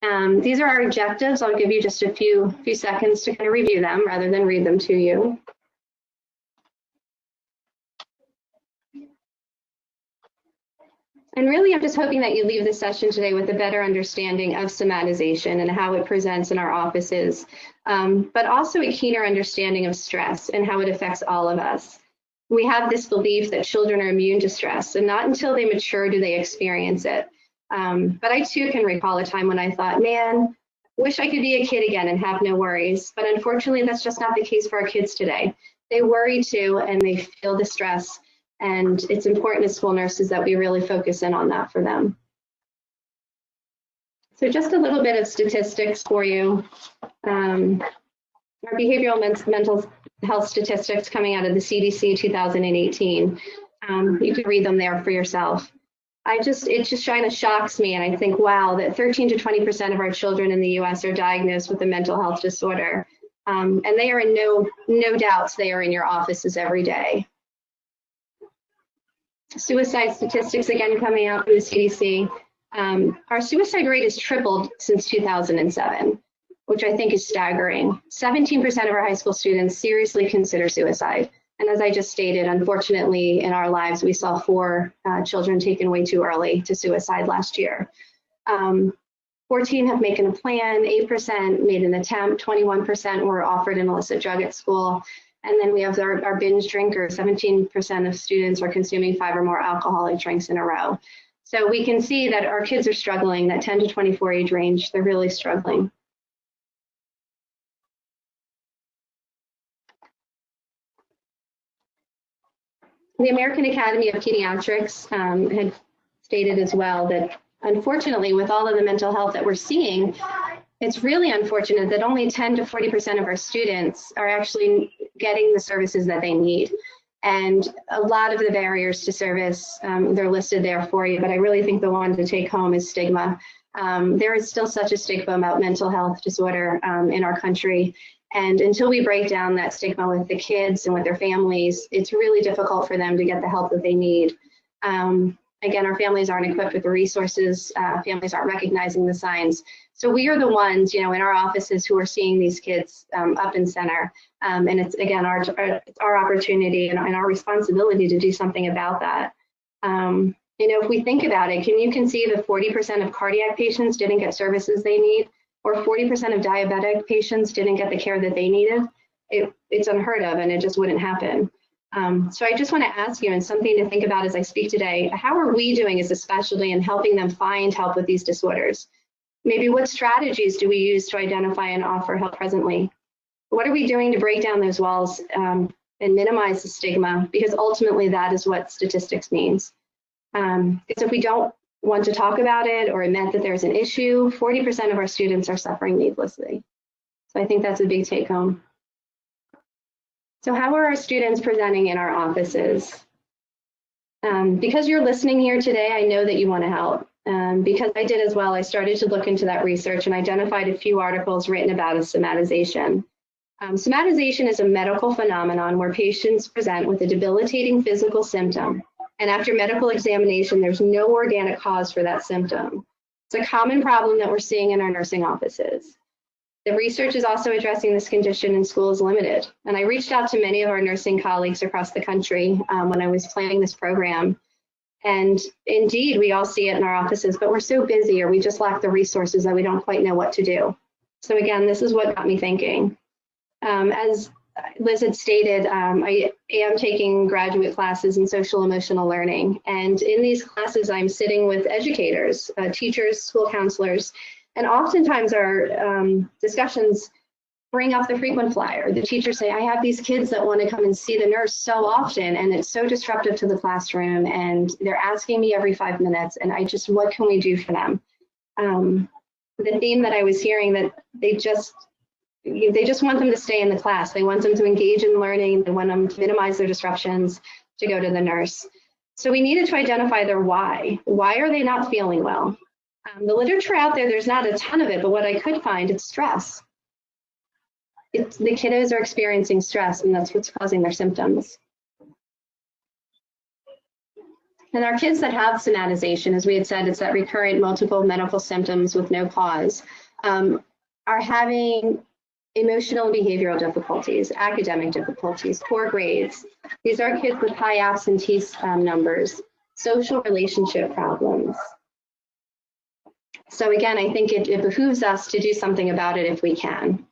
These are our objectives. I'll give you just a few seconds to kind of review them rather than read them to you. And really, I'm just hoping that you leave this session today with a better understanding of somatization and how it presents in our offices, but also a keener understanding of stress and how it affects all of us. We have this belief that children are immune to stress, and not until they mature do they experience it. But I too can recall a time when I thought, man, wish I could be a kid again and have no worries. But unfortunately, that's just not the case for our kids today. They worry too, and they feel the stress. And it's important as school nurses that we really focus in on that for them. So just a little bit of statistics for you. Our behavioral mental health statistics coming out of the CDC 2018. You can read them there for yourself. It just kind of shocks me, and I think, wow, that 13 to 20% of our children in the US are diagnosed with a mental health disorder. And they are in no doubts they are in your offices every day. Suicide statistics, again, coming out from the CDC. Our suicide rate has tripled since 2007, which I think is staggering. 17% of our high school students seriously consider suicide. And as I just stated, unfortunately, in our lives, we saw 4 children taken way too early to suicide last year. 14 have made a plan, 8% made an attempt, 21% were offered an illicit drug at school. And then we have our binge drinkers. 17% of students are consuming 5 or more alcoholic drinks in a row. So we can see that our kids are struggling, that 10 to 24 age range, they're really struggling. The American Academy of Pediatrics had stated as well that unfortunately, with all of the mental health that we're seeing, it's really unfortunate that only 10 to 40% of our students are actually getting the services that they need. And a lot of the barriers to service, they're listed there for you, but I really think the one to take home is stigma. There is still such a stigma about mental health disorder in our country. And until we break down that stigma with the kids and with their families, it's really difficult for them to get the help that they need. Again, our families aren't equipped with the resources, families aren't recognizing the signs. So we are the ones, in our offices who are seeing these kids up in center. And it's, again, our opportunity and our responsibility to do something about that. If we think about it, can you conceive if 40% of cardiac patients didn't get services they need, or 40% of diabetic patients didn't get the care that they needed? It's unheard of, and it just wouldn't happen. So I just want to ask you, and something to think about as I speak today, how are we doing as a specialty in helping them find help with these disorders? Maybe what strategies do we use to identify and offer help presently? What are we doing to break down those walls and minimize the stigma? Because ultimately that is what statistics means. Because if we don't want to talk about it or admit that there's an issue, 40% of our students are suffering needlessly. So I think that's a big take home. So how are our students presenting in our offices? Because you're listening here today, I know that you want to help. Because I did as well, I started to look into that research and identified a few articles written about somatization. Somatization is a medical phenomenon where patients present with a debilitating physical symptom. And after medical examination, there's no organic cause for that symptom. It's a common problem that we're seeing in our nursing offices. The research is also addressing this condition in schools limited. And I reached out to many of our nursing colleagues across the country when I was planning this program. And indeed, we all see it in our offices, but we're so busy or we just lack the resources that we don't quite know what to do. So again, this is what got me thinking. As Liz had stated, I am taking graduate classes in social emotional learning. And in these classes, I'm sitting with educators, teachers, school counselors, and oftentimes our discussions bring up the frequent flyer. The teachers say, I have these kids that want to come and see the nurse so often, and it's so disruptive to the classroom, and they're asking me every 5 minutes, and what can we do for them? The theme that I was hearing, that they just want them to stay in the class. They want them to engage in learning. They want them to minimize their disruptions, to go to the nurse. So we needed to identify their why. Why are they not feeling well? The literature out there, there's not a ton of it, but what I could find, it's stress. The kiddos are experiencing stress, and that's what's causing their symptoms. And our kids that have somatization, as we had said, it's that recurrent multiple medical symptoms with no cause, are having emotional and behavioral difficulties, academic difficulties, poor grades. These are kids with high absentee numbers, social relationship problems. So again, I think it behooves us to do something about it if we can.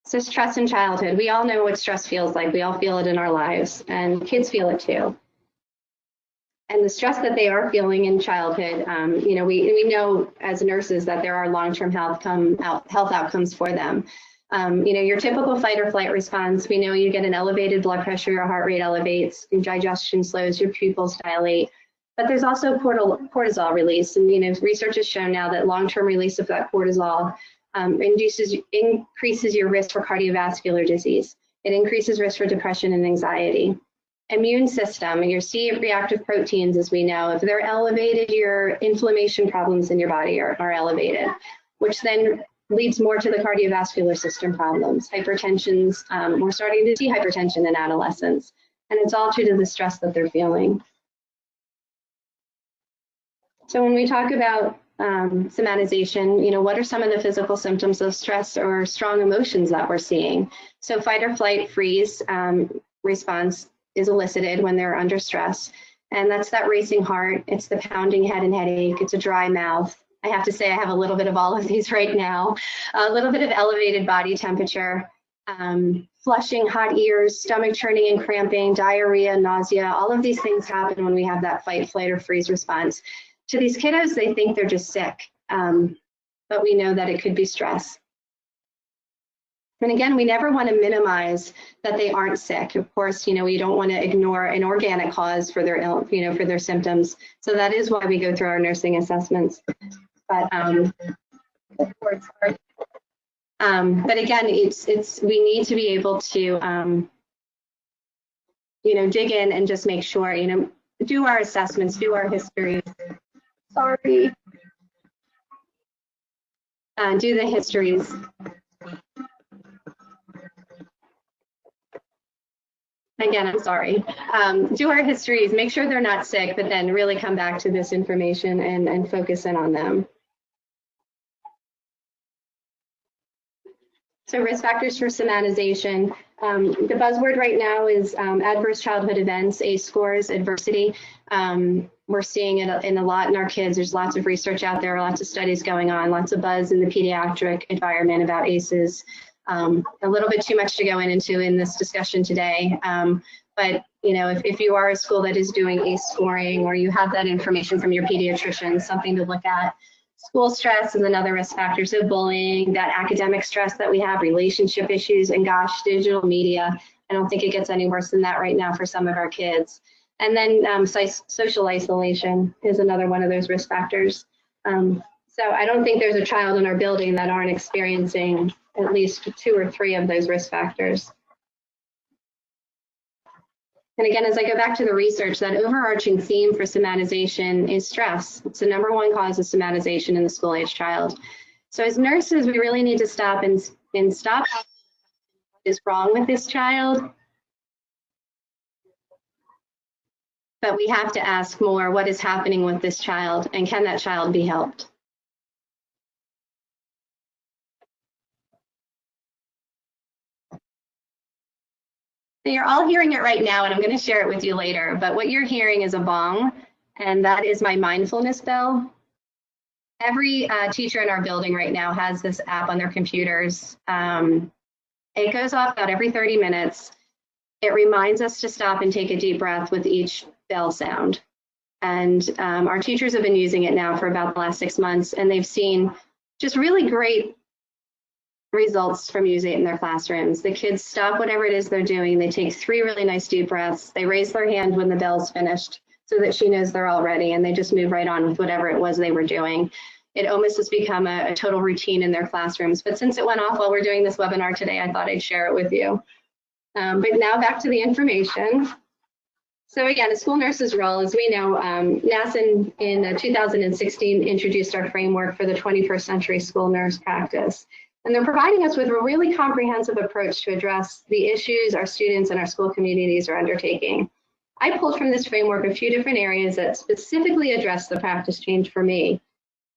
So stress in childhood. We all know what stress feels like. We all feel it in our lives, and kids feel it too. And the stress that they are feeling in childhood, you know, we know as nurses that there are long-term health outcomes for them. You know, your typical fight or flight response, we know you get an elevated blood pressure, your heart rate elevates, your digestion slows, your pupils dilate. But there's also cortisol release. And, you know, research has shown now that long-term release of that cortisol increases your risk for cardiovascular disease. It increases risk for depression and anxiety. Immune system, your C-reactive proteins, as we know, if they're elevated, your inflammation problems in your body are elevated, which then leads more to the cardiovascular system problems. Hypertensions, we're starting to see hypertension in adolescents, and it's all due to the stress that they're feeling. So when we talk about somatization, you know, what are some of the physical symptoms of stress or strong emotions that we're seeing? So fight or flight, freeze response is elicited when they're under stress. And that's that racing heart, it's the pounding head and headache, it's a dry mouth. I have to say I have a little bit of all of these right now. A little bit of elevated body temperature, flushing, hot ears, stomach churning and cramping, diarrhea, nausea. All of these things happen when we have that fight, flight, or freeze response. To these kiddos, they think they're just sick, but we know that it could be stress. And again, we never want to minimize that they aren't sick. Of course, you know, we don't want to ignore an organic cause for their, you know, for their symptoms. So that is why we go through our nursing assessments. But but again, we need to be able to, you know, dig in and just make sure, you know, do our assessments, do our histories. Sorry. Do the histories. Again, I'm sorry. Do our histories, make sure they're not sick, but then really come back to this information and focus in on them. So risk factors for somatization. The buzzword right now is adverse childhood events, ACE scores, adversity. We're seeing it in a lot in our kids. There's lots of research out there, lots of studies going on, lots of buzz in the pediatric environment about ACEs. A little bit too much to go into in this discussion today. But you know, if you are a school that is doing ACE scoring or you have that information from your pediatrician, something to look at. School stress is another risk factor. So bullying, that academic stress that we have, relationship issues, and gosh, digital media. I don't think it gets any worse than that right now for some of our kids. And then social isolation is another one of those risk factors. So I don't think there's a child in our building that aren't experiencing at least 2 or 3 of those risk factors. And again, as I go back to the research, that overarching theme for somatization is stress. It's the #1 cause of somatization in the school-age child. So as nurses, we really need to stop and stop what is wrong with this child. But we have to ask more, what is happening with this child, and can that child be helped? So you're all hearing it right now, and I'm going to share it with you later, but what you're hearing is a bong, and that is my mindfulness bell. Every teacher in our building right now has this app on their computers. It goes off about every 30 minutes. It reminds us to stop and take a deep breath with each bell sound. And our teachers have been using it now for about the last 6 months, and they've seen just really great results from using it in their classrooms. The kids stop whatever it is they're doing. They take 3 really nice deep breaths. They raise their hand when the bell's finished so that she knows they're all ready, and they just move right on with whatever it was they were doing. It almost has become a total routine in their classrooms. But since it went off while we're doing this webinar today, I thought I'd share it with you. But now back to the information. So again, a school nurse's role, as we know, NASA in 2016 introduced our framework for the 21st century school nurse practice. And they're providing us with a really comprehensive approach to address the issues our students and our school communities are undertaking. I pulled from this framework a few different areas that specifically address the practice change for me.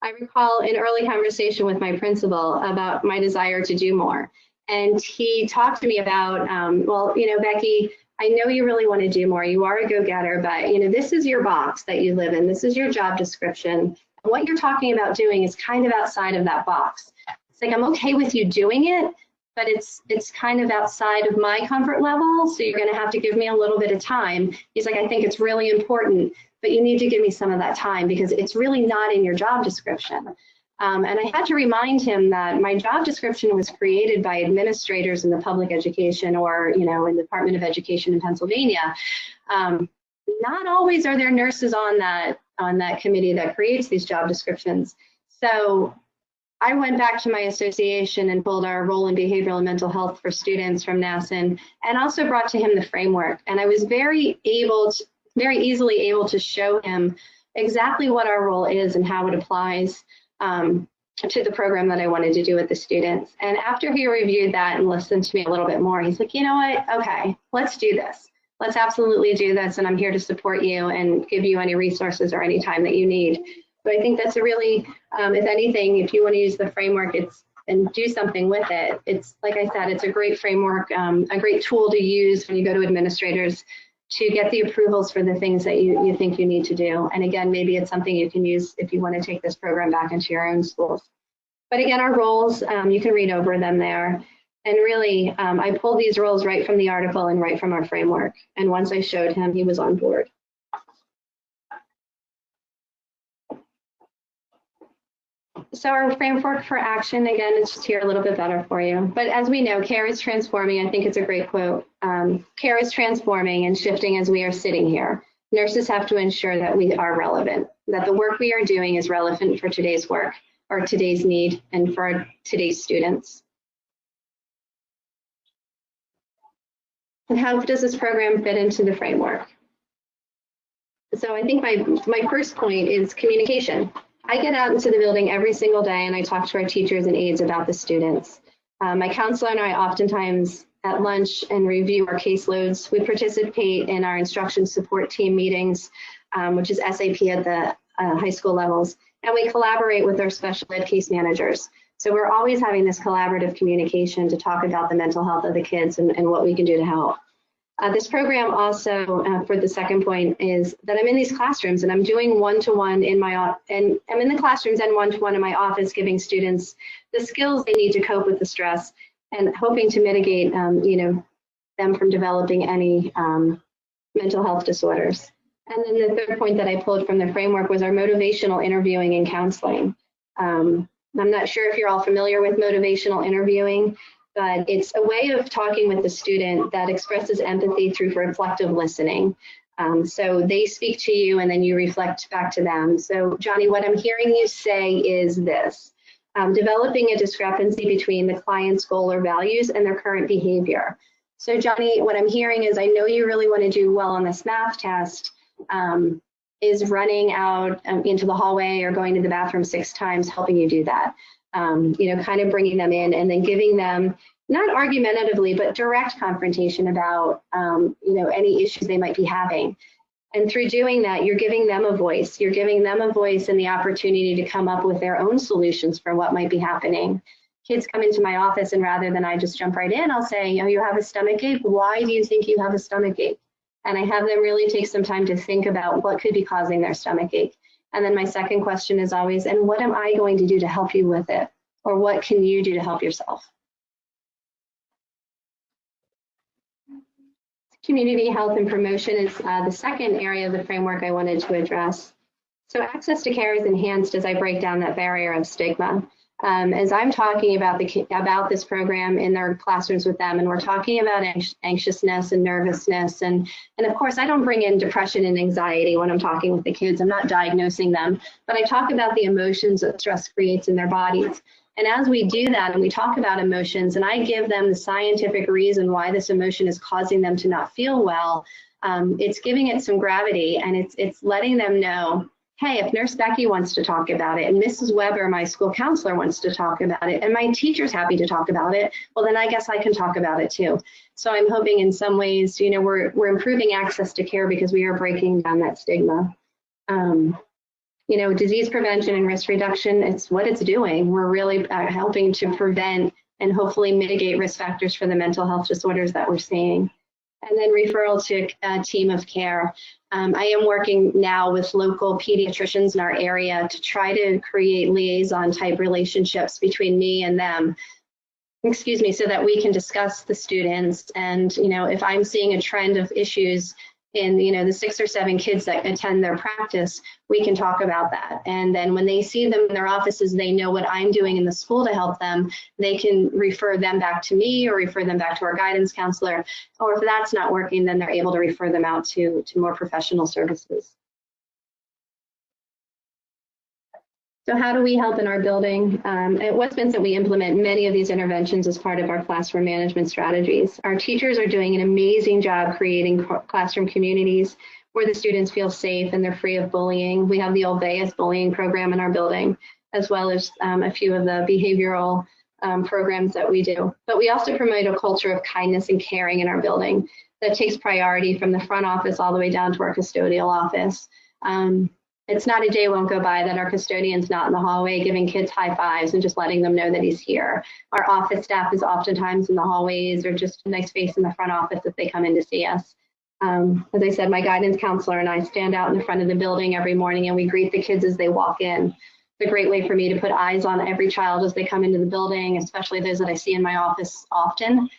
I recall an early conversation with my principal about my desire to do more. And he talked to me about, well, you know, Becky, I know you really want to do more. You are a go-getter, but, you know, this is your box that you live in. This is your job description. And what you're talking about doing is kind of outside of that box. It's like, I'm okay with you doing it, but it's kind of outside of my comfort level. So you're going to have to give me a little bit of time. He's like, I think it's really important, but you need to give me some of that time because it's really not in your job description. And I had to remind him that my job description was created by administrators in the public education or, you know, in the Department of Education in Pennsylvania. Not always are there nurses on that committee that creates these job descriptions. So I went back to my association and pulled our role in behavioral and mental health for students from NASN and also brought to him the framework. And I was very easily able to show him exactly what our role is and how it applies to the program that I wanted to do with the students. And after he reviewed that and listened to me a little bit more, he's like, you know what, okay, let's do this. Let's absolutely do this. And I'm here to support you and give you any resources or any time that you need. So I think that's a really, if anything, if you want to use the framework and do something with it, it's, like I said, it's a great framework, a great tool to use when you go to administrators to get the approvals for the things that you think you need to do. And again, maybe it's something you can use if you want to take this program back into your own schools. But again, our roles, you can read over them there. And really, I pulled these roles right from the article and right from our framework. And once I showed him, he was on board. So our framework for action, again, it's just here a little bit better for you. But as we know, care is transforming. I think it's a great quote. Care is transforming and shifting as we are sitting here. Nurses have to ensure that we are relevant, that the work we are doing is relevant for today's work or today's need and for today's students. And how does this program fit into the framework? So I think my first point is communication. I get out into the building every single day and I talk to our teachers and aides about the students. My counselor and I oftentimes at lunch and review our caseloads. We participate in our instruction support team meetings, which is SAP at the high school levels, and we collaborate with our special ed case managers. So we're always having this collaborative communication to talk about the mental health of the kids and what we can do to help. This program also, for the second point, is that I'm in these classrooms and I'm doing one-to-one in my, and I'm in the classrooms and one-to-one in my office, giving students the skills they need to cope with the stress and hoping to mitigate, you know, them from developing any mental health disorders. And then the third point that I pulled from the framework was our motivational interviewing and counseling. I'm not sure if you're all familiar with motivational interviewing, but it's a way of talking with the student that expresses empathy through reflective listening. So they speak to you and then you reflect back to them. So Johnny, what I'm hearing you say is this: developing a discrepancy between the client's goal or values and their current behavior. So Johnny, what I'm hearing is, I know you really want to do well on this math test, is running out into the hallway or going to the bathroom 6 times helping you do that. You know, kind of bringing them in and then giving them, not argumentatively, but direct confrontation about, you know, any issues they might be having. And through doing that, you're giving them a voice. You're giving them a voice and the opportunity to come up with their own solutions for what might be happening. Kids come into my office and rather than I just jump right in, I'll say, oh, you have a stomach ache? Why do you think you have a stomach ache? And I have them really take some time to think about what could be causing their stomach ache. And then my second question is always, and what am I going to do to help you with it? Or what can you do to help yourself? Community health and promotion is the second area of the framework I wanted to address. So access to care is enhanced as I break down that barrier of stigma. As I'm talking about this program in their classrooms with them, and we're talking about anxiousness and nervousness, and of course I don't bring in depression and anxiety when I'm talking with the kids. I'm not diagnosing them, but I talk about the emotions that stress creates in their bodies. And as we do that and we talk about emotions and I give them the scientific reason why this emotion is causing them to not feel well, it's giving it some gravity and it's letting them know hey, if Nurse Becky wants to talk about it and Mrs. Weber, my school counselor, wants to talk about it and my teacher's happy to talk about it, well, then I guess I can talk about it too. So I'm hoping in some ways, you know, we're improving access to care because we are breaking down that stigma. You know, disease prevention and risk reduction, it's what it's doing. We're really helping to prevent and hopefully mitigate risk factors for the mental health disorders that we're seeing. And then referral to a team of care. I am working now with local pediatricians in our area to try to create liaison type relationships between me and them, excuse me, so that we can discuss the students. And, you know, if I'm seeing a trend of issues in, you know, the 6 or 7 kids that attend their practice, we can talk about that. And then when they see them in their offices, they know what I'm doing in the school to help them. They can refer them back to me or refer them back to our guidance counselor. Or if that's not working, then they're able to refer them out to more professional services. So how do we help in our building? At West Vincent, we implement many of these interventions as part of our classroom management strategies. Our teachers are doing an amazing job creating classroom communities where the students feel safe and they're free of bullying. We have the Olveus bullying program in our building, as well as a few of the behavioral programs that we do. But we also promote a culture of kindness and caring in our building that takes priority from the front office all the way down to our custodial office. It's not a day won't go by that our custodian's not in the hallway giving kids high fives and just letting them know that he's here. Our office staff is oftentimes in the hallways or just a nice face in the front office if they come in to see us. As I said, my guidance counselor and I stand out in the front of the building every morning and we greet the kids as they walk in. It's a great way for me to put eyes on every child as they come into the building, especially those that I see in my office often.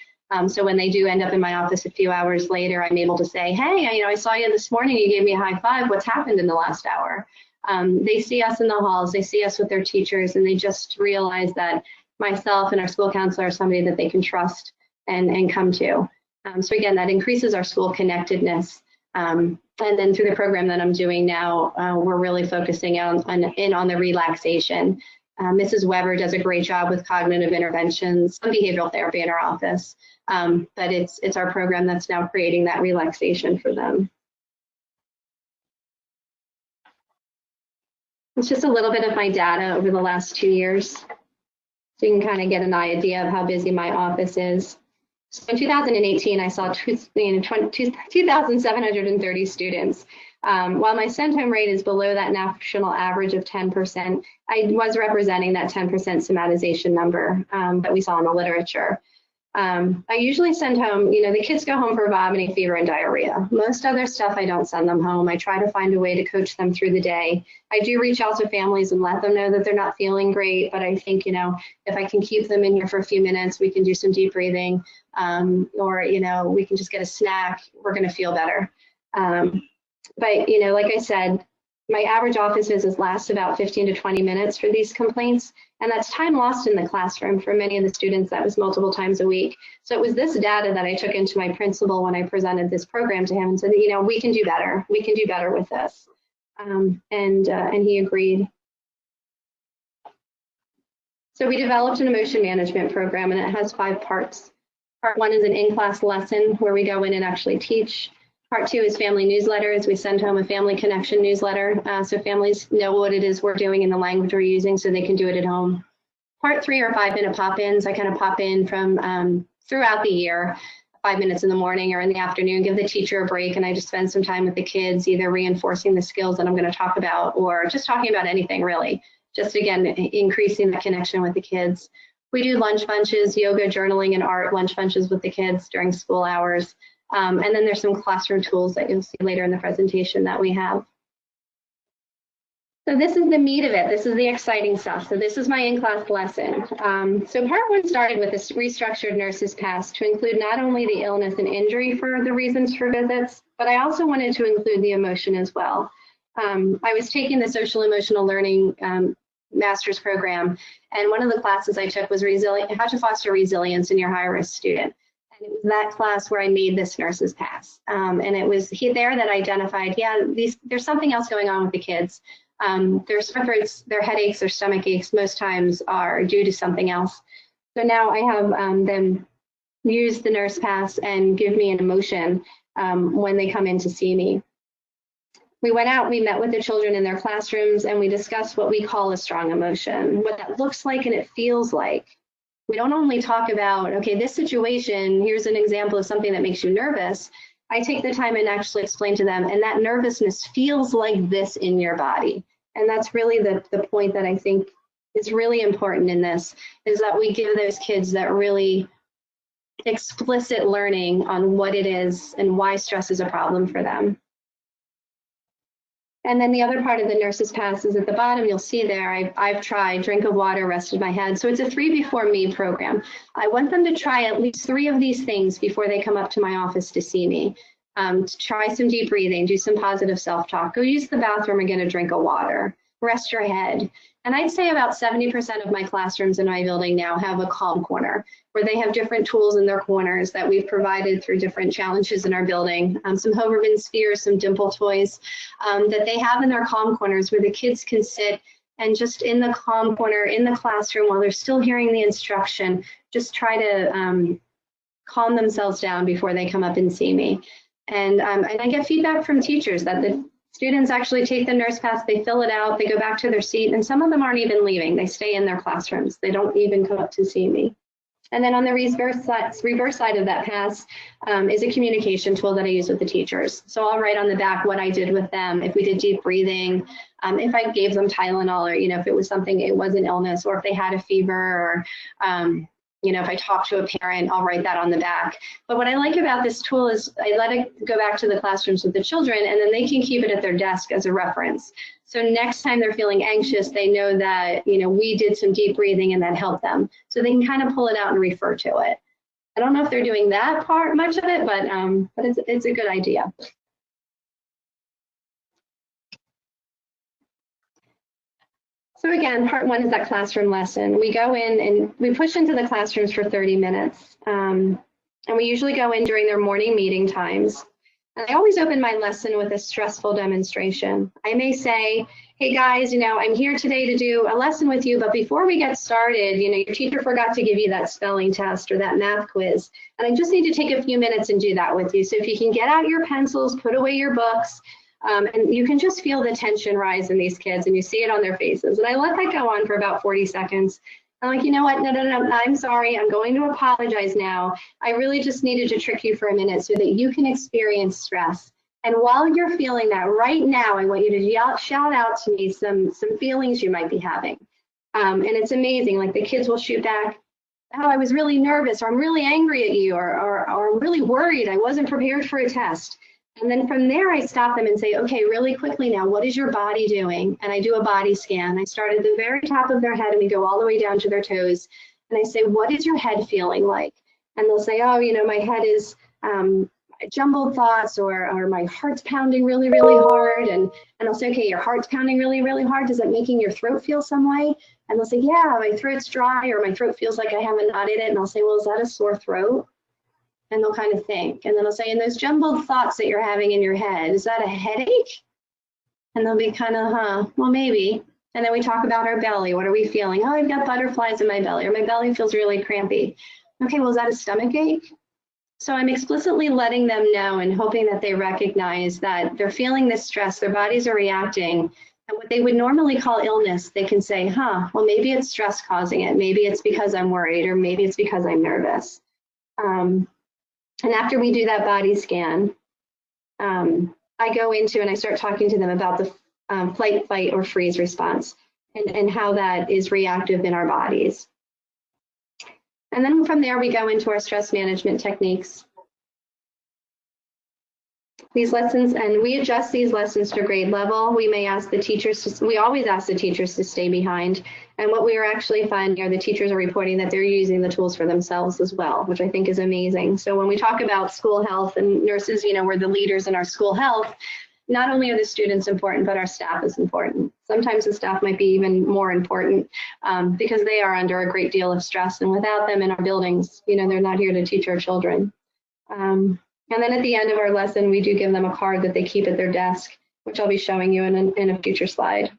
So when they do end up in my office a few hours later, I'm able to say, hey, you know, I saw you this morning, you gave me a high five, what's happened in the last hour? They see us in the halls, they see us with their teachers, and they just realize that myself and our school counselor are somebody that they can trust and come to. So again, that increases our school connectedness. And then through the program that I'm doing now, we're really focusing on the relaxation. Mrs. Weber does a great job with cognitive interventions, some behavioral therapy in our office, but it's our program that's now creating that relaxation for them. It's just a little bit of my data over the last 2 years, so you can kind of get an idea of how busy my office is. So in 2018, I saw 2,730 students. While my send home rate is below that national average of 10%, I was representing that 10% somatization number that we saw in the literature. I usually send home, you know, the kids go home for vomiting, fever, and diarrhea. Most other stuff, I don't send them home. I try to find a way to coach them through the day. I do reach out to families and let them know that they're not feeling great, but I think, you know, if I can keep them in here for a few minutes, we can do some deep breathing, or, you know, we can just get a snack, we're gonna feel better. But, you know, like I said, my average office visits last about 15 to 20 minutes for these complaints, and that's time lost in the classroom. For many of the students, that was multiple times a week. So it was this data that I took into my principal when I presented this program to him and said, you know, we can do better. We can do better with this. And he agreed. So we developed an emotion management program, and it has 5 parts. Part 1 is an in-class lesson where we go in and actually teach. Part 2 is family newsletters. We send home a family connection newsletter so families know what it is we're doing and the language we're using so they can do it at home. Part 3 are 5-minute pop-ins. I kind of pop in from throughout the year, 5 minutes in the morning or in the afternoon, give the teacher a break, and I just spend some time with the kids, either reinforcing the skills that I'm going to talk about or just talking about anything really. Just again, increasing the connection with the kids. We do lunch bunches, yoga, journaling, and art lunch bunches with the kids during school hours. And then there's some classroom tools that you'll see later in the presentation that we have. So this is the meat of it. This is the exciting stuff. So this is my in-class lesson. So part 1 started with this restructured nurses pass to include not only the illness and injury for the reasons for visits, but I also wanted to include the emotion as well. I was taking the social emotional learning master's program, and one of the classes I took was how to foster resilience in your high-risk student. And it was that class where I made this nurse's pass. And it was there that identified, yeah, there's something else going on with the kids. Their sore throats, their headaches, their stomach aches most times are due to something else. So now I have them use the nurse pass and give me an emotion when they come in to see me. We went out, we met with the children in their classrooms, and we discussed what we call a strong emotion, what that looks like and it feels like. We don't only talk about, okay, this situation, here's an example of something that makes you nervous. I take the time and actually explain to them, and that nervousness feels like this in your body. And that's really the point that I think is really important in this, is that we give those kids that really explicit learning on what it is and why stress is a problem for them. And then the other part of the nurse's pass is at the bottom. You'll see there, I've tried drink of water, rested my head. So it's a 3 before me program. I want them to try at least 3 of these things before they come up to my office to see me. To try some deep breathing, do some positive self-talk, go use the bathroom and get a drink of water, rest your head. And I'd say about 70% of my classrooms in my building now have a calm corner, where they have different tools in their corners that we've provided through different challenges in our building, some Hoverman spheres, some dimple toys that they have in their calm corners where the kids can sit and just in the calm corner in the classroom while they're still hearing the instruction, just try to calm themselves down before they come up and see me. And I get feedback from teachers that the students actually take the nurse pass, they fill it out, they go back to their seat, and some of them aren't even leaving. They stay in their classrooms. They don't even come up to see me. And then on the reverse side of that pass is a communication tool that I use with the teachers. So I'll write on the back what I did with them, if we did deep breathing, if I gave them Tylenol, or if it was something, it was an illness, or if they had a fever, or if I talk to a parent, I'll write that on the back. But what I like about this tool is I let it go back to the classrooms with the children, and then they can keep it at their desk as a reference. So next time they're feeling anxious, they know that, we did some deep breathing and that helped them. So they can kind of pull it out and refer to it. I don't know if they're doing that part, much of it, but it's a good idea. So again, part 1 is that classroom lesson. We go in and we push into the classrooms for 30 minutes. And we usually go in during their morning meeting times. And I always open my lesson with a stressful demonstration. I may say, hey guys, I'm here today to do a lesson with you, but before we get started, your teacher forgot to give you that spelling test or that math quiz. And I just need to take a few minutes and do that with you. So if you can get out your pencils, put away your books, and you can just feel the tension rise in these kids, and you see it on their faces. And I let that go on for about 40 seconds. I'm like, you know what? No, I'm sorry. I'm going to apologize now. I really just needed to trick you for a minute so that you can experience stress. And while you're feeling that right now, I want you to shout out to me some feelings you might be having. And it's amazing. Like the kids will shoot back, oh, I was really nervous, or I'm really angry at you, or I'm really worried. I wasn't prepared for a test. And then from there, I stop them and say, okay, really quickly now, what is your body doing? And I do a body scan. I start at the very top of their head and we go all the way down to their toes. And I say, what is your head feeling like? And they'll say, oh, my head is jumbled thoughts, or my heart's pounding really, really hard. And I'll say, okay, your heart's pounding really, really hard. Is that making your throat feel some way? And they'll say, yeah, my throat's dry, or my throat feels like I have a knot in it. And I'll say, well, is that a sore throat? And they'll kind of think, and then I'll say, and those jumbled thoughts that you're having in your head, is that a headache? And they'll be kind of, well, maybe. And then we talk about our belly. What are we feeling? Oh, I've got butterflies in my belly, or my belly feels really crampy. Okay, well, is that a stomach ache? So I'm explicitly letting them know and hoping that they recognize that they're feeling this stress, their bodies are reacting, and what they would normally call illness, they can say, well, maybe it's stress causing it. Maybe it's because I'm worried, or maybe it's because I'm nervous. And after we do that body scan, I go into and I start talking to them about the flight, fight, or freeze response and how that is reactive in our bodies. And then from there, we go into our stress management techniques. These lessons, and we adjust these lessons to grade level. We may ask the teachers, we always ask the teachers to stay behind. And what we are actually finding are the teachers are reporting that they're using the tools for themselves as well, which I think is amazing. So when we talk about school health and nurses, we're the leaders in our school health, not only are the students important, but our staff is important. Sometimes the staff might be even more important because they are under a great deal of stress. And without them in our buildings, they're not here to teach our children. And then at the end of our lesson, we do give them a card that they keep at their desk, which I'll be showing you in a future slide.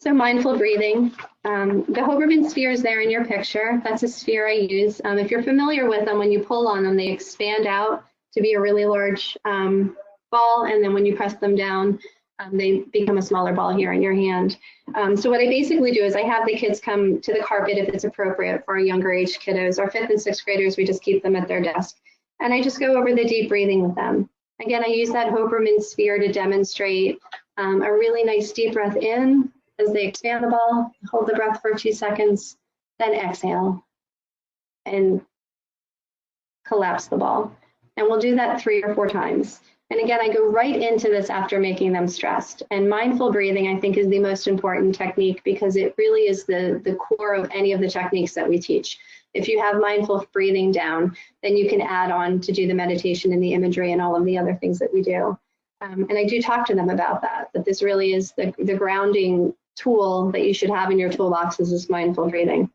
So mindful breathing. The Hoverman sphere is there in your picture. That's a sphere I use. If you're familiar with them, when you pull on them, they expand out to be a really large ball, and then when you press them down, they become a smaller ball here in your hand. So what I basically do is I have the kids come to the carpet if it's appropriate for our younger age kiddos. Our 5th and 6th graders, we just keep them at their desk. And I just go over the deep breathing with them. Again, I use that Hoberman sphere to demonstrate a really nice deep breath in as they expand the ball, hold the breath for 2 seconds, then exhale and collapse the ball. And we'll do that 3 or 4 times. And again, I go right into this after making them stressed. And mindful breathing, I think, is the most important technique because it really is the core of any of the techniques that we teach. If you have mindful breathing down, then you can add on to do the meditation and the imagery and all of the other things that we do. And I do talk to them about that this really is the grounding tool that you should have in your toolbox is this mindful breathing.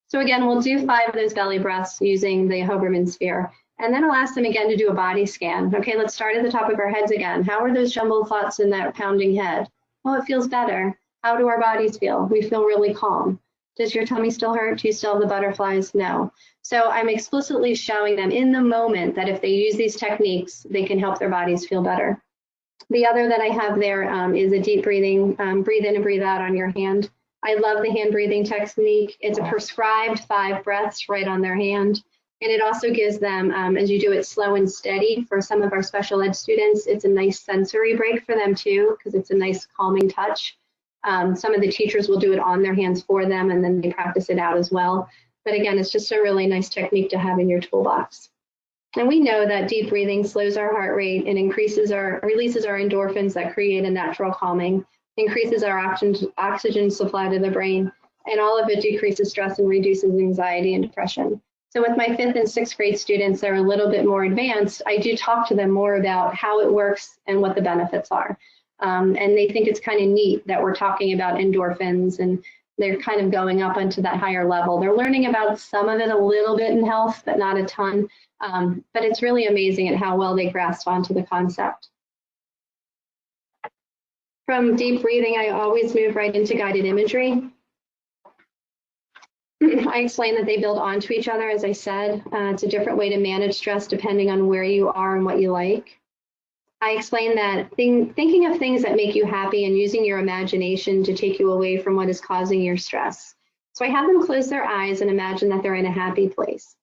So again, we'll do 5 of those belly breaths using the Hoberman sphere. And then I'll ask them again to do a body scan. Okay, let's start at the top of our heads again. How are those jumbled thoughts in that pounding head? Oh, it feels better. How do our bodies feel? We feel really calm. Does your tummy still hurt? Do you still have the butterflies? No. So I'm explicitly showing them in the moment that if they use these techniques, they can help their bodies feel better. The other that I have there is a deep breathing, breathe in and breathe out on your hand. I love the hand breathing technique. It's a prescribed 5 breaths right on their hand. And it also gives them, as you do it slow and steady, for some of our special ed students, it's a nice sensory break for them too, because it's a nice calming touch. Some of the teachers will do it on their hands for them, and then they practice it out as well. But again, it's just a really nice technique to have in your toolbox. And we know that deep breathing slows our heart rate and releases our endorphins that create a natural calming, increases our oxygen supply to the brain, and all of it decreases stress and reduces anxiety and depression. So with my 5th and 6th grade students that are a little bit more advanced, I do talk to them more about how it works and what the benefits are. And they think it's kind of neat that we're talking about endorphins and they're kind of going up into that higher level. They're learning about some of it a little bit in health, but not a ton. But it's really amazing at how well they grasp onto the concept. From deep breathing, I always move right into guided imagery. I explain that they build onto each other, as I said. It's a different way to manage stress depending on where you are and what you like. I explain that thinking of things that make you happy and using your imagination to take you away from what is causing your stress. So I have them close their eyes and imagine that they're in a happy place.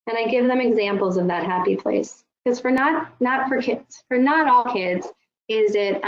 And I give them examples of that happy place. Because for not all kids, is it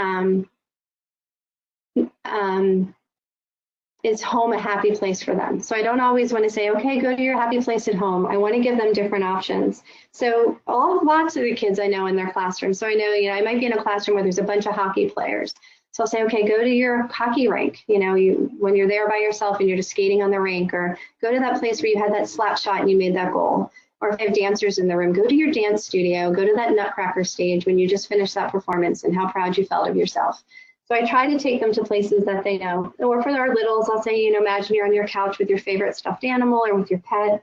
is home a happy place for them? So I don't always want to say, okay, go to your happy place at home. I want to give them different options. So lots of the kids I know in their classroom. So I know, I might be in a classroom where there's a bunch of hockey players. So I'll say, okay, go to your hockey rink. When you're there by yourself and you're just skating on the rink, or go to that place where you had that slap shot and you made that goal. Or if I have dancers in the room, go to your dance studio, go to that Nutcracker stage when you just finished that performance and how proud you felt of yourself. So I try to take them to places that they know. Or for our littles, I'll say, imagine you're on your couch with your favorite stuffed animal or with your pet.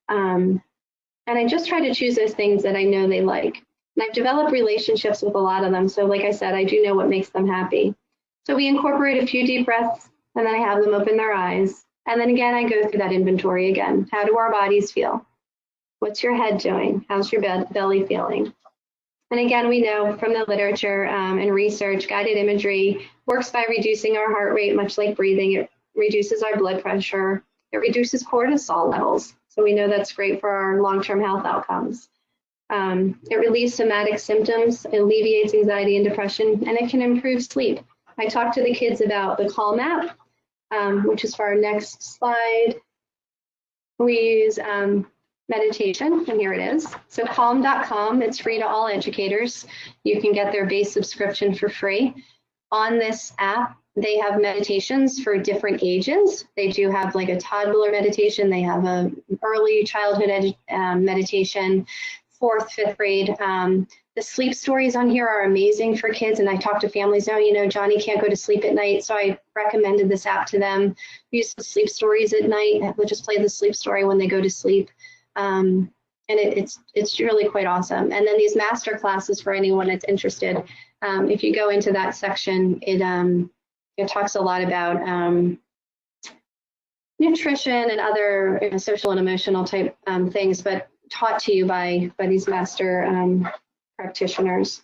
And I just try to choose those things that I know they like. And I've developed relationships with a lot of them. So like I said, I do know what makes them happy. So we incorporate a few deep breaths, and then I have them open their eyes. And then again, I go through that inventory again. How do our bodies feel? What's your head doing? How's your belly feeling? And again, we know from the literature and research, guided imagery works by reducing our heart rate, much like breathing. It reduces our blood pressure. It reduces cortisol levels. So we know that's great for our long-term health outcomes. It relieves somatic symptoms, alleviates anxiety and depression, and it can improve sleep. I talked to the kids about the Calm app, which is for our next slide. We use meditation, and here it is. So calm.com, it's free to all educators. You can get their base subscription for free. On this app, they have meditations for different ages. They do have like a toddler meditation. They have a early childhood meditation, 4th, 5th grade. The sleep stories on here are amazing for kids. And I talk to families now, Johnny can't go to sleep at night. So I recommended this app to them. Use the sleep stories at night. We'll just play the sleep story when they go to sleep. And it's really quite awesome. And then these master classes for anyone that's interested. If you go into that section, it talks a lot about nutrition and other social and emotional type things, but taught to you by these master practitioners.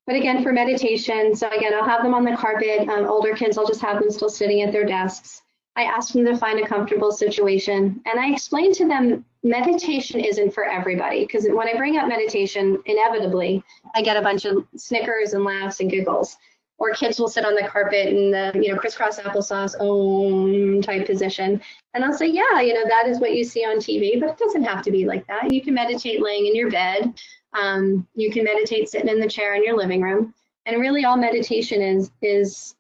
But again, for meditation, so again, I'll have them on the carpet. Older kids, I'll just have them still sitting at their desks. I ask them to find a comfortable situation. And I explain to them meditation isn't for everybody, because when I bring up meditation, inevitably, I get a bunch of snickers and laughs and giggles. Or kids will sit on the carpet in the, crisscross applesauce, om type position. And I'll say, yeah, that is what you see on TV, but it doesn't have to be like that. You can meditate laying in your bed. You can meditate sitting in the chair in your living room. And really all meditation is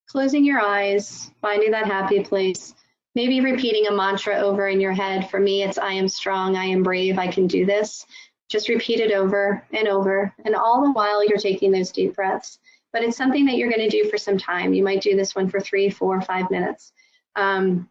closing your eyes, finding that happy place, maybe repeating a mantra over in your head. For me, it's I am strong, I am brave, I can do this. Just repeat it over and over. And all the while you're taking those deep breaths. But it's something that you're going to do for some time. You might do this one for 3, 4, 5 minutes. And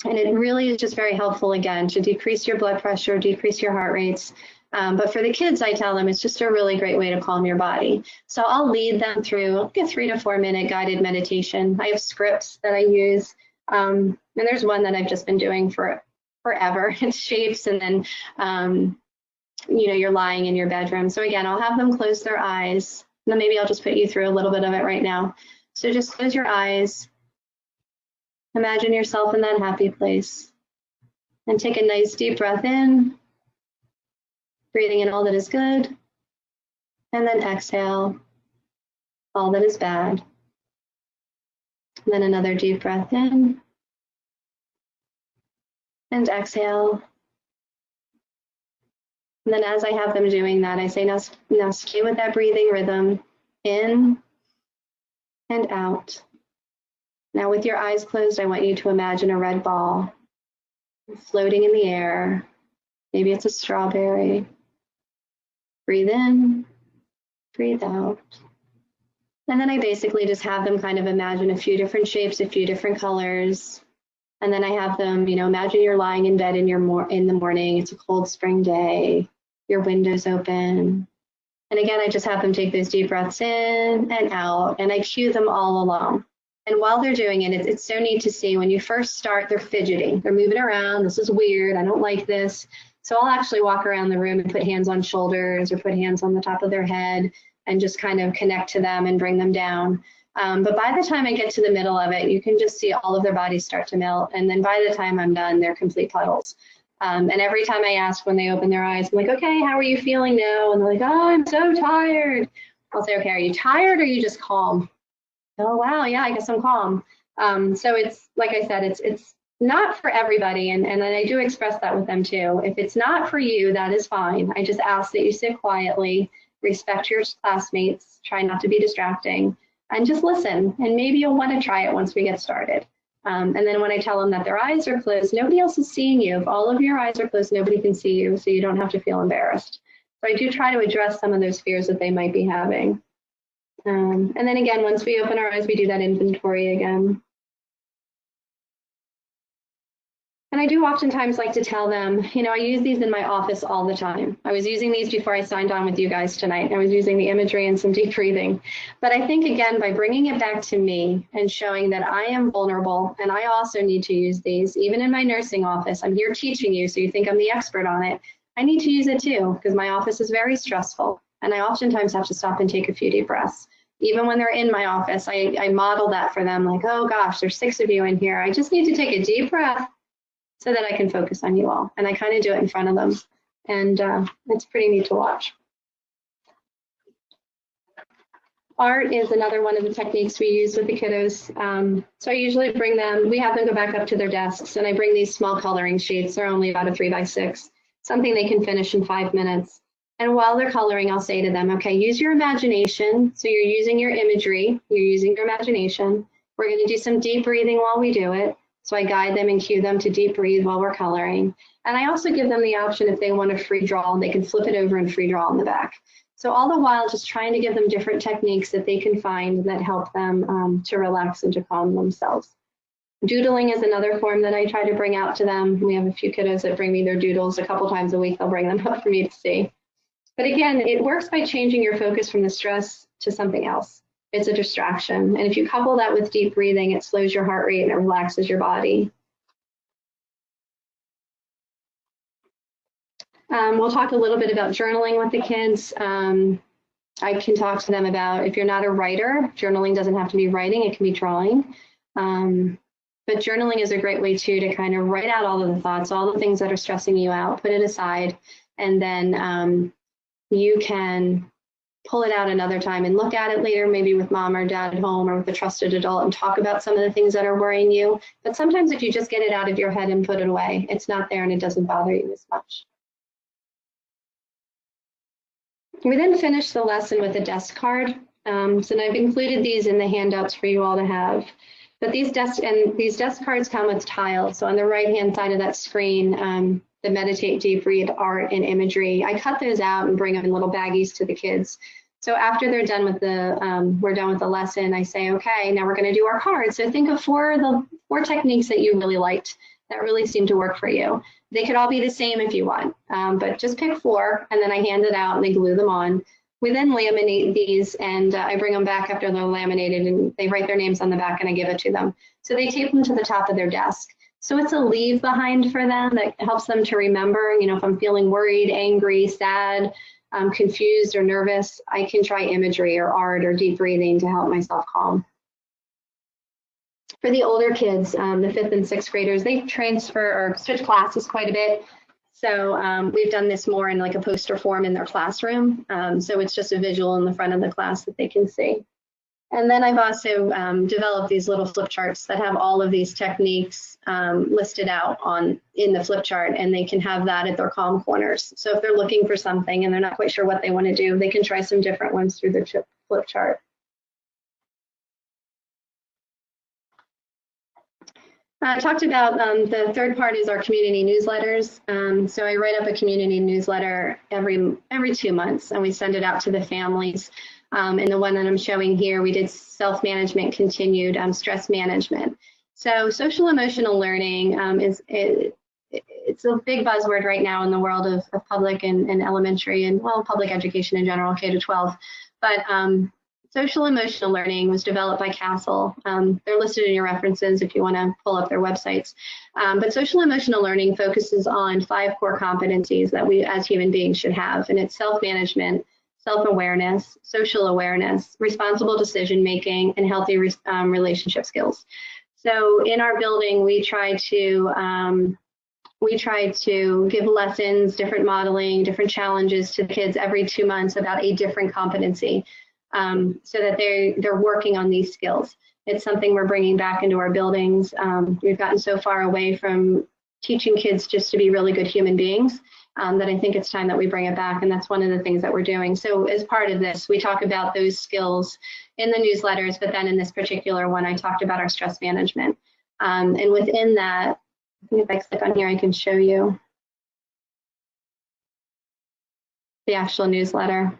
it really is just very helpful, again, to decrease your blood pressure, decrease your heart rates. But for the kids, I tell them it's just a really great way to calm your body. So I'll lead them through like a 3 to 4 minute guided meditation. I have scripts that I use. And there's one that I've just been doing for forever. It's shapes, and then, you're lying in your bedroom. So again, I'll have them close their eyes. Then maybe I'll just put you through a little bit of it right now. So just close your eyes. Imagine yourself in that happy place. And take a nice deep breath in, breathing in all that is good. And then exhale all that is bad. And then another deep breath in. And exhale. And then as I have them doing that, I say, now stay with that breathing rhythm, in and out. Now with your eyes closed, I want you to imagine a red ball floating in the air. Maybe it's a strawberry. Breathe in, breathe out. And then I basically just have them kind of imagine a few different shapes, a few different colors. And then I have them, imagine you're lying in bed in the morning. It's a cold spring day. Your window's open. And again, I just have them take those deep breaths in and out, and I cue them all along. And while they're doing it, it's so neat to see when you first start, they're fidgeting. They're moving around. This is weird. I don't like this. So I'll actually walk around the room and put hands on shoulders or put hands on the top of their head and just kind of connect to them and bring them down. But by the time I get to the middle of it, you can just see all of their bodies start to melt. And then by the time I'm done, they're complete puddles. And every time I ask when they open their eyes, I'm like, okay, how are you feeling now? And they're like, oh, I'm so tired. I'll say, okay, are you tired or are you just calm? Oh, wow, yeah, I guess I'm calm. So it's, like I said, it's not for everybody. And I do express that with them too. If it's not for you, that is fine. I just ask that you sit quietly, respect your classmates, try not to be distracting, and just listen. And maybe you'll want to try it once we get started. And then when I tell them that their eyes are closed, nobody else is seeing you. If all of your eyes are closed, nobody can see you, so you don't have to feel embarrassed. So I do try to address some of those fears that they might be having. And then again, once we open our eyes, we do that inventory again. And I do oftentimes like to tell them, I use these in my office all the time. I was using these before I signed on with you guys tonight. I was using the imagery and some deep breathing. But I think, again, by bringing it back to me and showing that I am vulnerable and I also need to use these, even in my nursing office, I'm here teaching you, so you think I'm the expert on it. I need to use it too, because my office is very stressful. And I oftentimes have to stop and take a few deep breaths. Even when they're in my office, I model that for them, like, oh gosh, there's 6 of you in here. I just need to take a deep breath so that I can focus on you all. And I kind of do it in front of them. And it's pretty neat to watch. Art is another one of the techniques we use with the kiddos. So I usually bring them, we have them go back up to their desks, and I bring these small coloring sheets. They're only about a 3x6, something they can finish in 5 minutes. And while they're coloring, I'll say to them, okay, use your imagination. So you're using your imagery, you're using your imagination. We're going to do some deep breathing while we do it. So I guide them and cue them to deep breathe while we're coloring. And I also give them the option, if they want to free draw, they can flip it over and free draw on the back. So all the while, just trying to give them different techniques that they can find that help them to relax and to calm themselves. Doodling is another form that I try to bring out to them. We have a few kiddos that bring me their doodles a couple times a week. They'll bring them up for me to see. But again, it works by changing your focus from the stress to something else. It's a distraction. And if you couple that with deep breathing, it slows your heart rate and it relaxes your body. We'll talk a little bit about journaling with the kids. I can talk to them about, if you're not a writer, journaling doesn't have to be writing, it can be drawing. But journaling is a great way too to kind of write out all of the thoughts, all the things that are stressing you out, put it aside, and then you can pull it out another time and look at it later, maybe with mom or dad at home or with a trusted adult, and talk about some of the things that are worrying you. But sometimes if you just get it out of your head and put it away, it's not there and it doesn't bother you as much. We then finish the lesson with a desk card. So I've included these in the handouts for you all to have. But these desk cards come with tiles. So on the right-hand side of that screen, the meditate, deep, read, art, and imagery. I cut those out and bring them in little baggies to the kids. So after they're done with we're done with the lesson, I say, okay, now we're going to do our cards. So think of four techniques that you really liked that really seemed to work for you. They could all be the same if you want, but just pick 4, and then I hand it out and they glue them on. We then laminate these, and I bring them back after they're laminated, and they write their names on the back and I give it to them. So they tape them to the top of their desk. So it's a leave behind for them that helps them to remember, you know, if I'm feeling worried, angry, sad, confused or nervous, I can try imagery or art or deep breathing to help myself calm. For the older kids, the 5th and 6th graders, they transfer or switch classes quite a bit. So we've done this more in like a poster form in their classroom. So it's just a visual in the front of the class that they can see. And then I've also developed these little flip charts that have all of these techniques listed out in the flip chart, and they can have that at their calm corners. So if they're looking for something and they're not quite sure what they want to do, they can try some different ones through the flip chart. I talked about the third part is our community newsletters. So I write up a community newsletter every 2 months, and we send it out to the families. And the one that I'm showing here, we did self-management continued, stress management. So social emotional learning it's a big buzzword right now in the world of public and elementary and, well, public education in general, K-12. But social emotional learning was developed by Castle. They're listed in your references if you want to pull up their websites. But social emotional learning focuses on 5 core competencies that we as human beings should have, and it's self-management, self-awareness, social awareness, responsible decision-making, and healthy relationship skills. So in our building, we try to give lessons, different modeling, different challenges to the kids every 2 months about a different competency, so that they're working on these skills. It's something we're bringing back into our buildings. We've gotten so far away from teaching kids just to be really good human beings that I think it's time that we bring it back, and that's one of the things that we're doing. So as part of this, we talk about those skills in the newsletters, but then in this particular one, I talked about our stress management. And within that, I think if I click on here, I can show you the actual newsletter.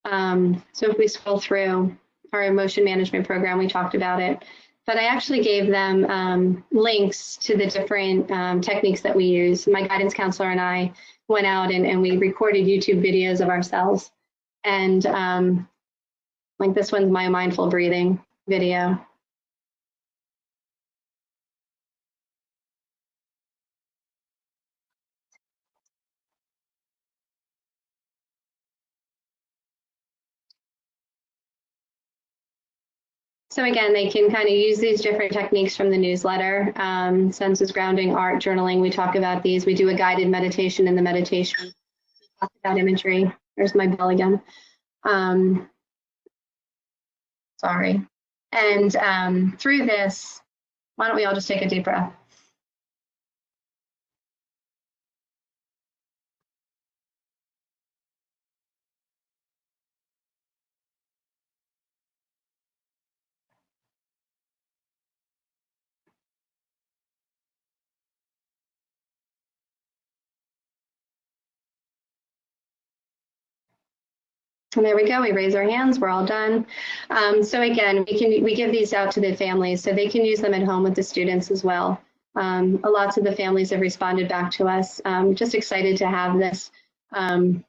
So if we scroll through our emotion management program, we talked about it. But I actually gave them links to the different techniques that we use. My guidance counselor and I went out and we recorded YouTube videos of ourselves. And like this one's my mindful breathing video. So again, they can kind of use these different techniques from the newsletter, senses, grounding, art, journaling. We talk about these. We do a guided meditation in the meditation. We talk about imagery. There's my bell again. Sorry. And through this, why don't we all just take a deep breath? And there we go, we raise our hands, we're all done. So again, we give these out to the families so they can use them at home with the students as well. Lots of the families have responded back to us, just excited to have this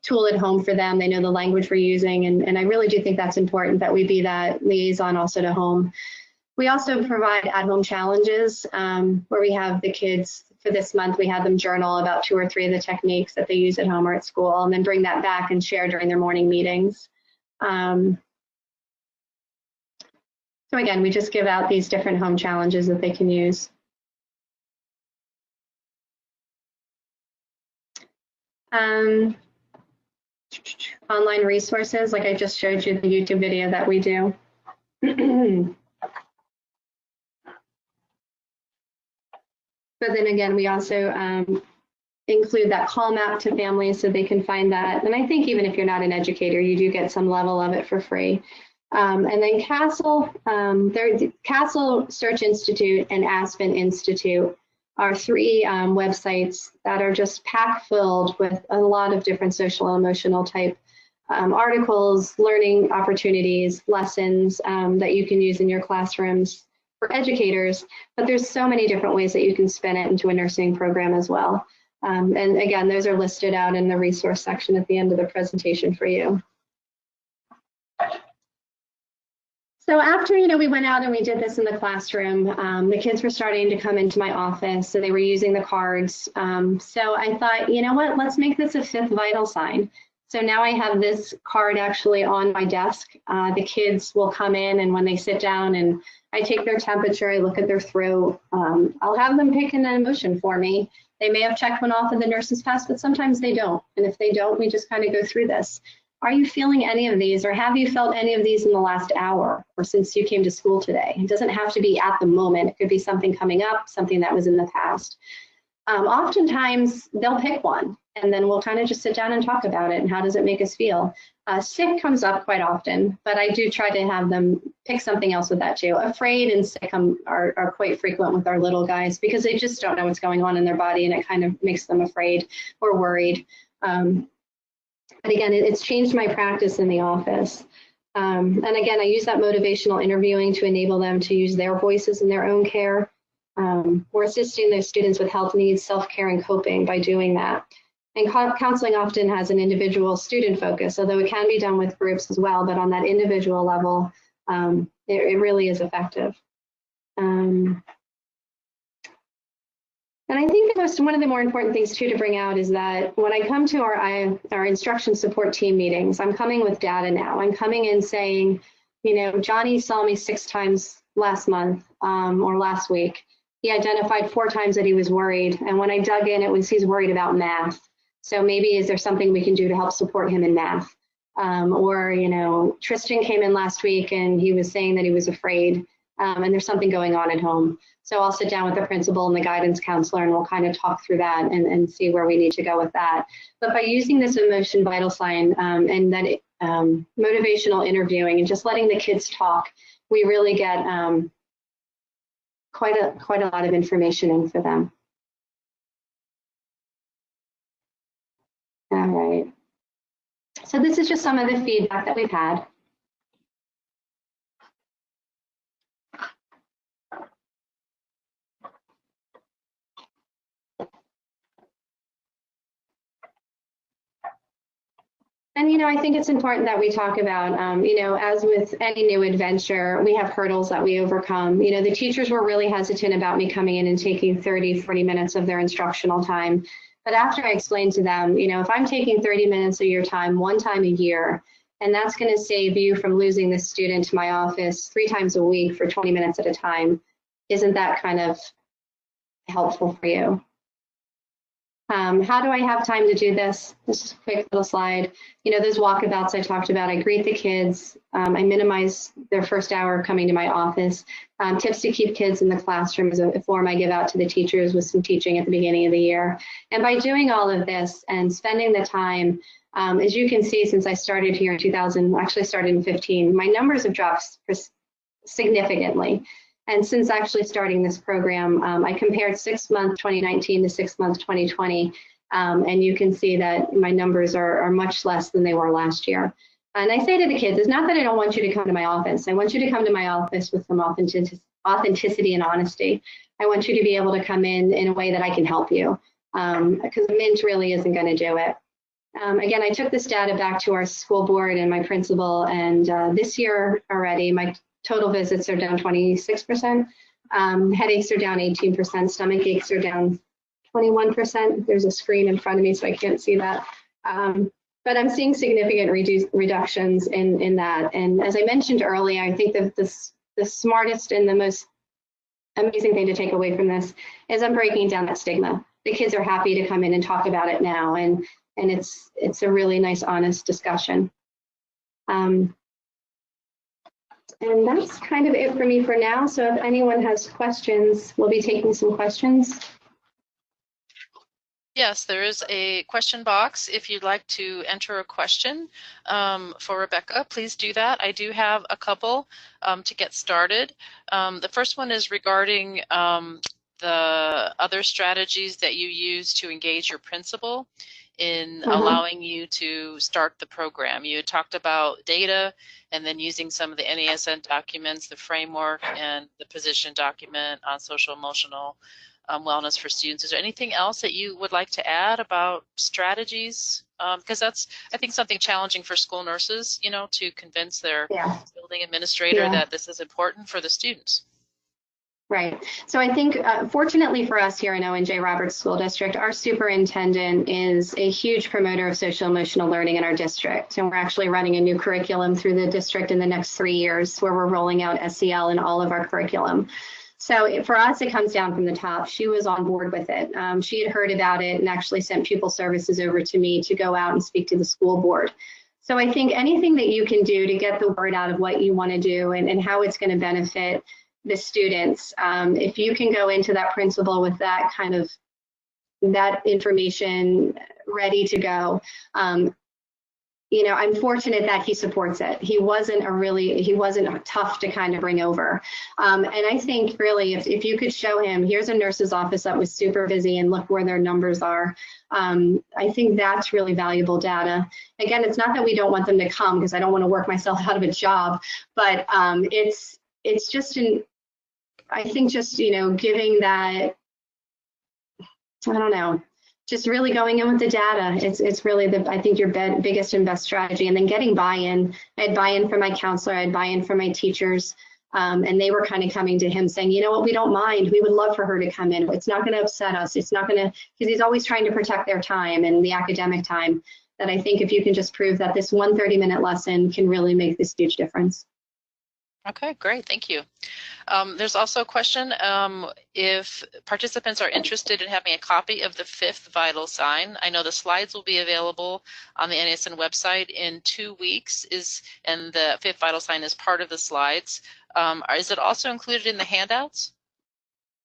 tool at home for them. They know the language we're using, and I really do think that's important that we be that liaison also to home. We also provide at-home challenges where we have the kids for this month, we had them journal about 2 or 3 of the techniques that they use at home or at school, and then bring that back and share during their morning meetings. So again, we just give out these different home challenges that they can use. Online resources, like I just showed you the YouTube video that we do. But then again, we also include that call map to families so they can find that. And I think even if you're not an educator, you do get some level of it for free. And then Castle, Castle Search Institute and Aspen Institute are 3 websites that are just packed filled with a lot of different social and emotional type articles, learning opportunities, lessons that you can use in your classrooms for educators. But there's so many different ways that you can spin it into a nursing program as well. And again, those are listed out in the resource section at the end of the presentation for you. So after, we went out and we did this in the classroom, the kids were starting to come into my office, so they were using the cards. So I thought, you know what, let's make this a 5th vital sign. So now I have this card actually on my desk. The kids will come in, and when they sit down and I take their temperature, I look at their throat, I'll have them pick an emotion for me. They may have checked one off of the nurse's pass, but sometimes they don't. And if they don't, we just kind of go through this. Are you feeling any of these, or have you felt any of these in the last hour or since you came to school today? It doesn't have to be at the moment. It could be something coming up, something that was in the past. Oftentimes they'll pick one, and then we'll kind of just sit down and talk about it and how does it make us feel. Sick comes up quite often, but I do try to have them pick something else with that too. Afraid and sick are quite frequent with our little guys because they just don't know what's going on in their body, and it kind of makes them afraid or worried. But again, it's changed my practice in the office. And again, I use that motivational interviewing to enable them to use their voices in their own care. We're assisting their students with health needs, self-care, and coping by doing that. And counseling often has an individual student focus, although it can be done with groups as well, but on that individual level, it really is effective. And I think one of the more important things too to bring out is that when I come to our instruction support team meetings, I'm coming with data now. I'm coming in saying, Johnny saw me 6 times last month or last week. He identified 4 times that he was worried. And when I dug in, he's worried about math. So maybe is there something we can do to help support him in math? Or, Tristan came in last week and he was saying that he was afraid and there's something going on at home. So I'll sit down with the principal and the guidance counselor and we'll kind of talk through that and see where we need to go with that. But by using this emotion vital sign and that motivational interviewing and just letting the kids talk, we really get quite a lot of information in for them. All right. So this is just some of the feedback that we've had. And, I think it's important that we talk about, as with any new adventure, we have hurdles that we overcome. The teachers were really hesitant about me coming in and taking 30, 40 minutes of their instructional time. But after I explained to them, if I'm taking 30 minutes of your time 1 time a year, and that's going to save you from losing this student to my office 3 times a week for 20 minutes at a time, isn't that kind of helpful for you? How do I have time to do this? This is a quick little slide. Those walkabouts I talked about, I greet the kids. I minimize their first hour coming to my office. Tips to keep kids in the classroom is a form I give out to the teachers with some teaching at the beginning of the year. And by doing all of this and spending the time, as you can see, since I started here in 2000, actually started in 15, my numbers have dropped significantly. And since actually starting this program, I compared 6-month 2019 to 6-month 2020, and you can see that my numbers are much less than they were last year. And I say to the kids, it's not that I don't want you to come to my office. I want you to come to my office with some authenticity and honesty. I want you to be able to come in a way that I can help you, because Mint really isn't going to do it. Again, I took this data back to our school board and my principal, and this year already, my total visits are down 26%, headaches are down 18%, stomach aches are down 21%. There's a screen in front of me, so I can't see that. But I'm seeing significant reductions in that. And as I mentioned earlier, I think that the smartest and the most amazing thing to take away from this is I'm breaking down that stigma. The kids are happy to come in and talk about it now, and it's a really nice, honest discussion. And that's kind of it for me for now. So if anyone has questions, we'll be taking some questions. Yes, there is a question box. If you'd like to enter a question for Rebecca, please do that. I do have a couple to get started. The first one is regarding the other strategies that you use to engage your principal in allowing you to start the program. You had talked about data and then using some of the NASN documents, the framework, and the position document on social emotional wellness for students. Is there anything else that you would like to add about strategies? Because that's, I think, something challenging for school nurses, you know, to convince their building administrator that this is important for the students. Right. So I think, fortunately for us here in Owen J. Roberts School District, our superintendent is a huge promoter of social emotional learning in our district. And we're actually running a new curriculum through the district in the next 3 years, where we're rolling out SEL in all of our curriculum. So for us, it comes down from the top. She was on board with it. She had heard about it and actually sent pupil services over to me to go out and speak to the school board. So I think anything that you can do to get the word out of what you want to do and how it's going to benefit the students, if you can go into that principal with that kind of that information ready to go, you know, I'm fortunate that he supports it. He wasn't tough to kind of bring over. And I think really if you could show him, here's a nurse's office that was super busy and look where their numbers are. I think that's really valuable data. Again, it's not that we don't want them to come, because I don't want to work myself out of a job, but it's just I think just, you know, giving that, I don't know, just really going in with the data. It's really I think your biggest and best strategy. And then getting buy-in. I had buy-in from my counselor, I had buy-in from my teachers, and they were kind of coming to him saying, you know what, we don't mind. We would love for her to come in. It's not going to upset us. It's not going to, because he's always trying to protect their time and the academic time. That I think if you can just prove that this 1 30-minute lesson can really make this huge difference. Okay, great, thank you. There's also a question, if participants are interested in having a copy of the 5th vital sign. I know the slides will be available on the NASN website in 2 weeks, and the 5th vital sign is part of the slides. Is it also included in the handouts?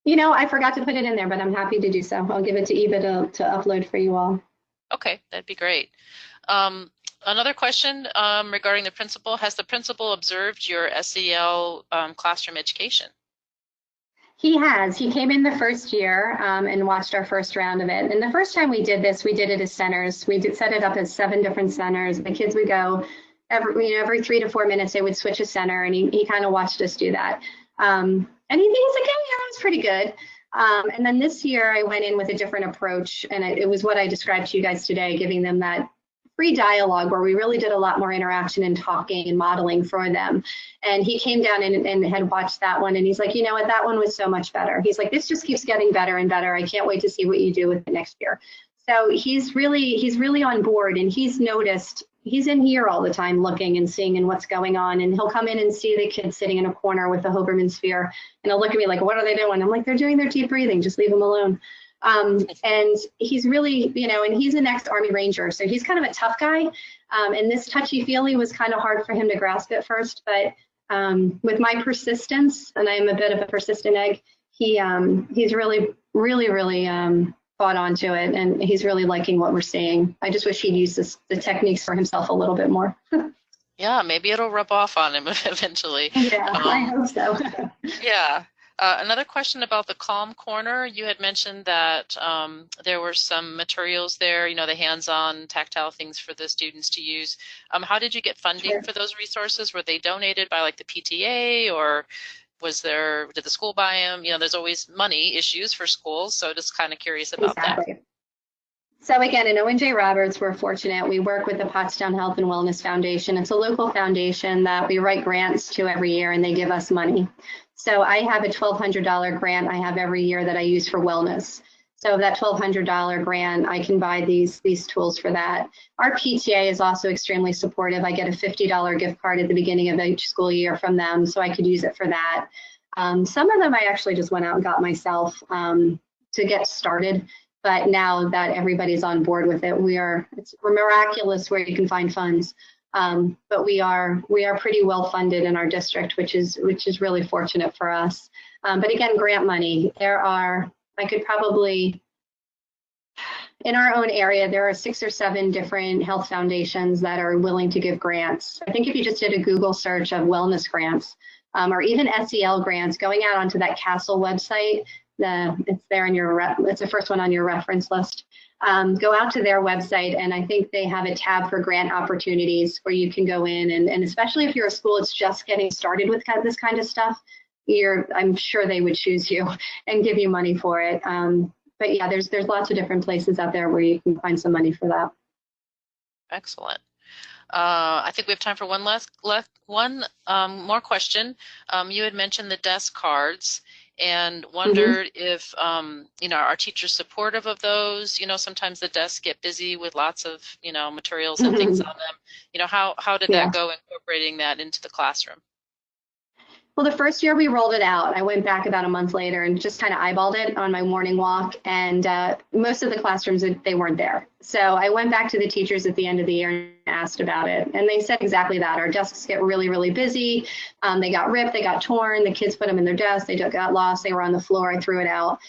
You know, I forgot to put it in there, but I'm happy to do so. I'll give it to Eva to upload for you all. Okay, that'd be great. Another question regarding the principal. Has the principal observed your SEL classroom education? He has. He came in the first year and watched our first round of it. And the first time we did this, we did it as centers. We did set it up as 7 different centers. The kids would go every 3 to 4 minutes, they would switch a center, and he kind of watched us do that. And he's like, oh yeah, that was pretty good. And then this year I went in with a different approach, and it was what I described to you guys today, giving them that free dialogue where we really did a lot more interaction and talking and modeling for them. And he came down and had watched that one, and he's like, you know what, that one was so much better. He's like, this just keeps getting better and better. I can't wait to see what you do with it next year. So he's really on board, and he's noticed, he's in here all the time looking and seeing and what's going on. And he'll come in and see the kids sitting in a corner with the Hoberman sphere, and he'll look at me like, what are they doing? I'm like, they're doing their deep breathing, just leave them alone. And he's really, you know, and he's an ex-Army Ranger, so he's kind of a tough guy. And this touchy-feely was kind of hard for him to grasp at first, but with my persistence, and I'm a bit of a persistent egg, he's really bought onto it, and he's really liking what we're seeing. I just wish he'd use the techniques for himself a little bit more. Yeah, maybe it'll rub off on him eventually. Yeah, I hope so. Yeah. Another question about the Calm Corner. You had mentioned that there were some materials there, you know, the hands-on tactile things for the students to use. How did you get funding for those resources? Were they donated by like the PTA, or did the school buy them? You know, there's always money issues for schools, so just kind of curious about that. So again, in Owen J. Roberts, we're fortunate. We work with the Pottstown Health and Wellness Foundation. It's a local foundation that we write grants to every year, and they give us money. So I have a $1,200 grant I have every year that I use for wellness. So that $1,200 grant, I can buy these tools for that. Our PTA is also extremely supportive. I get a $50 gift card at the beginning of each school year from them, so I could use it for that. Some of them I actually just went out and got myself to get started. But now that everybody's on board with it, we're miraculous where you can find funds. But we are pretty well funded in our district, which is really fortunate for us. But again, grant money. I could probably, in our own area, there are 6 or 7 different health foundations that are willing to give grants. I think if you just did a Google search of wellness grants, or even SEL grants, going out onto that Castle website, it's there in it's the first one on your reference list. Go out to their website, and I think they have a tab for grant opportunities where you can go in, and especially if you're a school that's just getting started with this kind of stuff, I'm sure they would choose you and give you money for it. But yeah, there's lots of different places out there where you can find some money for that. Excellent. I think we have time for one more question. You had mentioned the desk cards and wondered if are teachers supportive of those? Sometimes the desks get busy with lots of materials and things on them. How did that go, incorporating that into the classroom? Well, the first year we rolled it out, I went back about a month later and just kind of eyeballed it on my morning walk, and most of the classrooms, they weren't there. So I went back to the teachers at the end of the year and asked about it, and they said exactly that. Our desks get really, really busy. They got ripped, they got torn, the kids put them in their desks, they got lost, they were on the floor, I threw it out.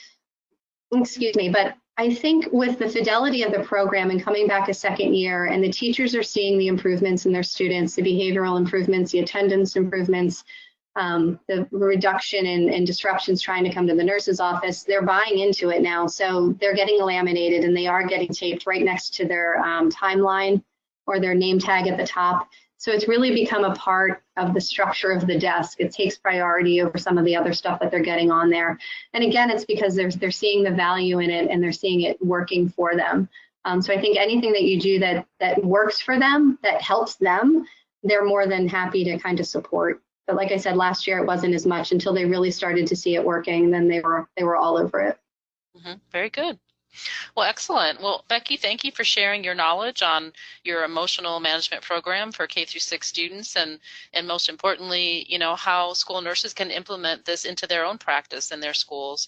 Excuse me, but I think with the fidelity of the program and coming back a second year, and the teachers are seeing the improvements in their students, the behavioral improvements, the attendance improvements, the reduction in disruptions trying to come to the nurse's office, they're buying into it now. So they're getting laminated, and they are getting taped right next to their timeline or their name tag at the top. So it's really become a part of the structure of the desk. It takes priority over some of the other stuff that they're getting on there. And again, it's because they're seeing the value in it, and they're seeing it working for them. So I think anything that you do that works for them, that helps them, they're more than happy to kind of support. But like I said, last year it wasn't as much until they really started to see it working. Then they were all over it. Very good. Well, excellent. Well, Becky, thank you for sharing your knowledge on your emotional management program for K-6 students, and most importantly, how school nurses can implement this into their own practice in their schools.